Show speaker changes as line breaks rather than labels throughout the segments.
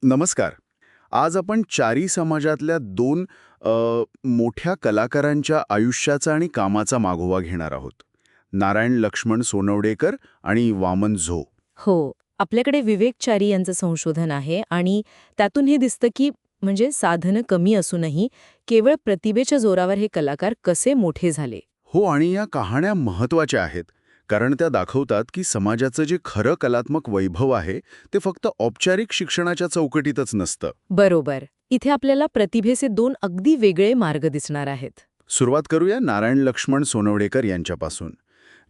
नमस्कार. आज आपण चारी समाजातल्या दोन मोठ्या कलाकारांच्या आयुष्याचा आणि कामाचा मागोवा घेणार आहोत. नारायण लक्ष्मण सोनवडेकर आणि वामन झो.
हो, आपल्याकडे विवेक चारी यांचं संशोधन आहे आणि त्यातून हे दिसतं की म्हणजे साधनं कमी असूनही केवळ प्रतिभेच्या जोरावर हे कलाकार कसे मोठे झाले.
हो, आणि या कहाण्या महत्त्वाच्या आहेत, कारण त्या दाखवतात की समाजाचं जे खरं कलात्मक वैभव आहे ते फक्त औपचारिक शिक्षणाच्या चौकटीतच नसतं.
बरोबर. इथे आपल्याला प्रतिभेचे दोन अगदी वेगळे मार्ग दिसणार आहेत.
सुरुवात करूया नारायण लक्ष्मण सोनवडेकर यांच्यापासून.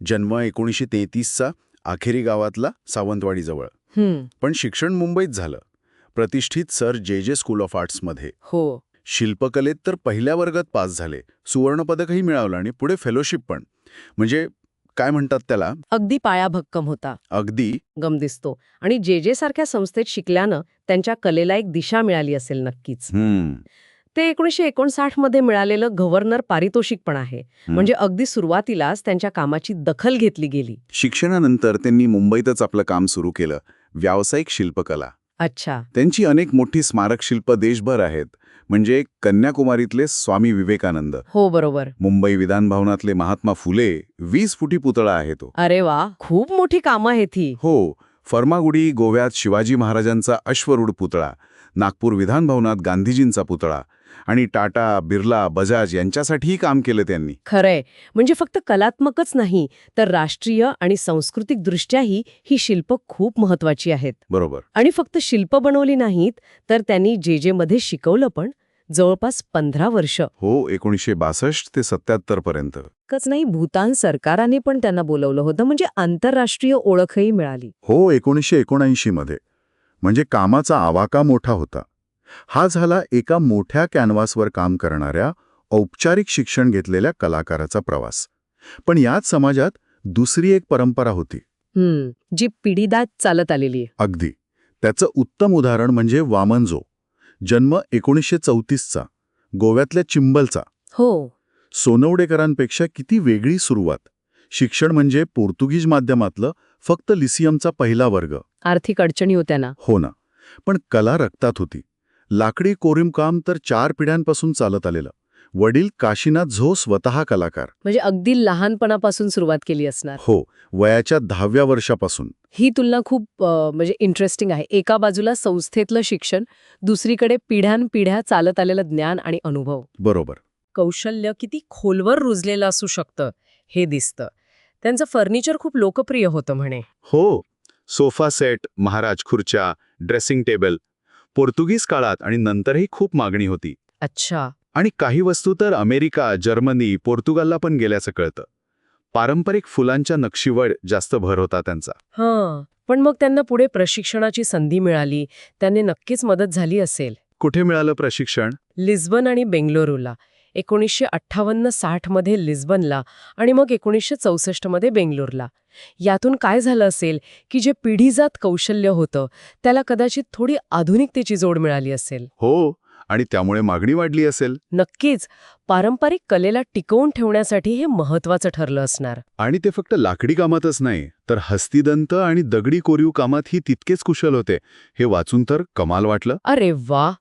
जन्म 1933चा, आखेरी गावातला, सावंतवाडीजवळ. पण शिक्षण मुंबईत झालं, प्रतिष्ठित सर जे स्कूल ऑफ आर्ट्समध्ये.
हो.
शिल्पकलेत तर पहिल्या वर्गात पास झाले, सुवर्णपदकही मिळवलं आणि पुढे फेलोशिप पण. म्हणजे काय म्हणतात त्याला,
अगदी पायाभक्कम होता.
अगदी.
गम दिसतो. आणि जे सारख्या संस्थेत शिकल्यानं त्यांच्या कलेला एक दिशा मिळाली असेल नक्कीच. ते 1959 मध्ये मिळालेलं गव्हर्नर पारितोषिक पण आहे. म्हणजे अगदी सुरुवातीलाच त्यांच्या कामाची दखल घेतली गेली.
शिक्षणानंतर त्यांनी मुंबईतच आपलं काम सुरू केलं, व्यावसायिक शिल्पकला.
अच्छा.
त्यांची अनेक मोठी स्मारक शिल्प देशभर आहेत. म्हणजे कन्याकुमारीतले स्वामी विवेकानंद,
हो बरोबर.
मुंबई विधान भवनातले महात्मा फुले, 20 फुटी पुतळा आहे तो.
अरे वा, खूप मोठी कामं आहेत ही.
हो. फर्मागुडी गोव्यात शिवाजी महाराजांचा अश्वरूढ पुतळा, नागपूर विधान भवनात गांधीजींचा पुतळा, आणि टाटा, बिर्ला, बजाज यांच्यासाठीही काम केलं त्यांनी.
खरंय. म्हणजे फक्त कलात्मकच नाही तर राष्ट्रीय आणि सांस्कृतिक दृष्ट्याही ही शिल्प खूप महत्वाची आहेत.
बरोबर.
आणि फक्त शिल्प बनवली नाहीत तर त्यांनी जे मध्ये शिकवलं पण जवळपास 15 वर्ष.
हो, 1962 ते 77 पर्यंत.
कच नाही, भूतान सरकाराने पण त्यांना बोलवलं होतं, म्हणजे आंतरराष्ट्रीय ओळखही मिळाली.
हो, 1979 मध्ये. म्हणजे कामाचा आवाका मोठा होता. हा झाला एका मोठ्या कॅनव्हासवर काम करणाऱ्या, औपचारिक शिक्षण घेतलेल्या कलाकाराचा प्रवास. पण याच समाजात दुसरी एक परंपरा होती,
जी पिढीदात चालत आलेली आहे.
अगदी. त्याचं उत्तम उदाहरण म्हणजे वामन झो. जन्म 1934चा, गोव्यातल्या चिंबलचा.
हो.
सोनवडेकरांपेक्षा किती वेगळी सुरुवात. शिक्षण म्हणजे पोर्तुगीज माध्यमातलं फक्त लिसियमचा पहिला वर्ग.
आर्थिक अडचणी होत्या ना.
हो ना. पण कला रक्तात होती. लाकडी कोरीवकाम तर 4 पिढ्यांपासून चालत आलेलं. वडील काशीनाथ झो स्वतः कलाकार.
म्हणजे अगदी लहानपणापासून सुरुवात केली असणार.
हो, वयाच्या 10व्या वर्षापासून.
ही तुलना खूप म्हणजे इंटरेस्टिंग आहे. एका बाजूला संस्थेतलं शिक्षण, दुसरीकडे पिढ्यानपिढ्या चालत आलेलं ज्ञान आणि अनुभव.
बरोबर.
कौशल्य किती खोलवर रुजलेलं असू शकतं हे दिसतं. त्यांचं फर्निचर खूप लोकप्रिय होतं म्हणे.
हो, सोफा सेट, महाराज खुर्च्या, ड्रेसिंग टेबल. पोर्तुगीज काळात आणि नंतरही खूप मागणी होती.
अच्छा.
आणि काही वस्तू तर अमेरिका, जर्मनी, पोर्तुगालला पण गेल्याचं कळतं. पारंपरिक फुलांच्या नक्षीवर जास्त भर होता त्यांचा.
हां. पण मग त्यांना पुढे प्रशिक्षणाची संधी मिळाली, त्याने नक्कीच मदत झाली असेल.
कुठे मिळालं प्रशिक्षण?
लिस्बन आणि बेंगलोरला. 1958-60 मध्ये लिस्बनला आणि मग 1964 मध्ये बेंगलोरला. यातून काय झालं असेल की जे पिढीजात कौशल्य होतं त्याला कदाचित थोडी आधुनिकतेची जोड मिळाली असेल.
हो, आणि त्यामुळे मागणी वाढली असेल.
नक्कीच. पारंपरिक कलेला टिकवून ठेवण्यासाठी हे महत्वाचं ठरलं असणार.
आणि ते फक्त लाकडी कामातच नाही, तर हस्तिदंत आणि दगडी कोरीव कामातही तितकेच कुशल होते. हे वाचून तर कमाल वाटलं.
अरे वा,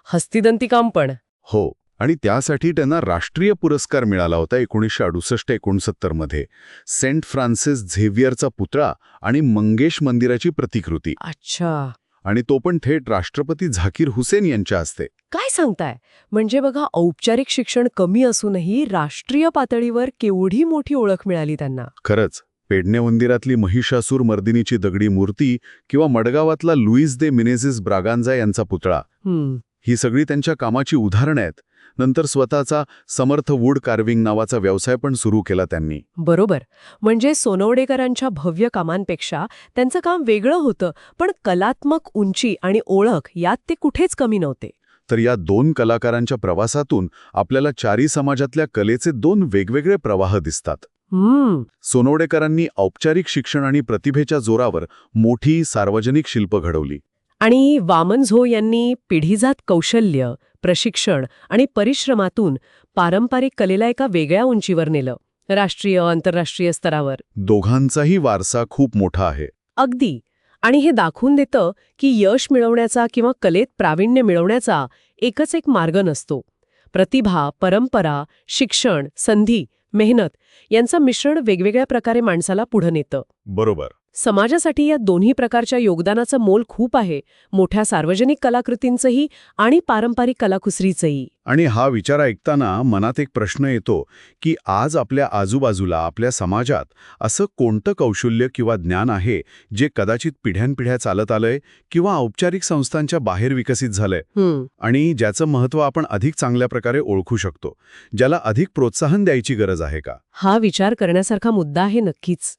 हस्तिदंती काम पण.
हो, आणि त्यासाठी त्यांना राष्ट्रीय पुरस्कार मिळाला होता 1968-69 मध्ये. सेंट फ्रान्सिस झेवियरचा पुतळा आणि मंगेश मंदिराची प्रतिकृती.
अच्छा.
आणि तो पण थेट राष्ट्रपती झाकीर हुसेन यांच्या हस्ते.
काय सांगताय? म्हणजे बघा, औपचारिक शिक्षण कमी असूनही राष्ट्रीय पातळीवर केवढी मोठी ओळख मिळाली त्यांना.
खरंच. पेडणे मंदिरातली महिषासूर मर्दिनीची दगडी मूर्ती किंवा मडगावातला लुईस दे मिनेझिस ब्रागांझा यांचा पुतळा, ही सगळी त्यांच्या कामाची उदाहरणं आहेत. नंतर स्वतःचा समर्थ वूड कार्विंग नावाचा व्यवसाय पण सुरू केला त्यांनी.
बरोबर. म्हणजे सोनवडेकरांच्या भव्य कामांपेक्षा त्यांचं काम वेगळं होतं, पण कलात्मक उंची आणि ओळख यात ते कुठेच कमी नव्हते.
तर या दोन कलाकारांच्या प्रवासातून आपल्याला चारी समाजातल्या कलेचे दोन वेगवेगळे प्रवाह दिसतात. सोनवडेकरांनी औपचारिक शिक्षण आणि प्रतिभेच्या जोरावर मोठी सार्वजनिक शिल्प घडवली.
आणि वामन झो यांनी पिढीजात कौशल्य, प्रशिक्षण आणि परिश्रमातून पारंपरिक कलेला एका वेगळ्या उंचीवर नेलं, राष्ट्रीय आंतरराष्ट्रीय स्तरावर.
दोघांचाही वारसा खूप मोठा आहे.
अगदी. आणि हे दाखवून देतं की यश मिळवण्याचा किंवा कलेत प्रावीण्य मिळवण्याचा एकच एक मार्ग नसतो. प्रतिभा, परंपरा, शिक्षण, संधी, मेहनत यांचं मिश्रण वेगवेगळ्या प्रकारे माणसाला पुढे नेतं.
बरोबर.
समाजासाठी या दोन्ही प्रकारच्या योगदानाचं मोल खूप आहे, मोठ्या सार्वजनिक कलाकृतींचंही आणि पारंपरिक कलाकुसरीचंही.
आणि हा विचार ऐकताना मनात एक प्रश्न येतो की आज आपल्या आजूबाजूला, आपल्या समाजात असं कोणतं कौशल्य किंवा ज्ञान आहे जे कदाचित पिढ्यानपिढ्या चालत आलंय किंवा औपचारिक संस्थांच्या बाहेर विकसित झालंय आणि ज्याचं महत्त्व आपण अधिक चांगल्या प्रकारे ओळखू शकतो, ज्याला अधिक प्रोत्साहन द्यायची गरज आहे का?
हा विचार करण्यासारखा मुद्दा आहे नक्कीच.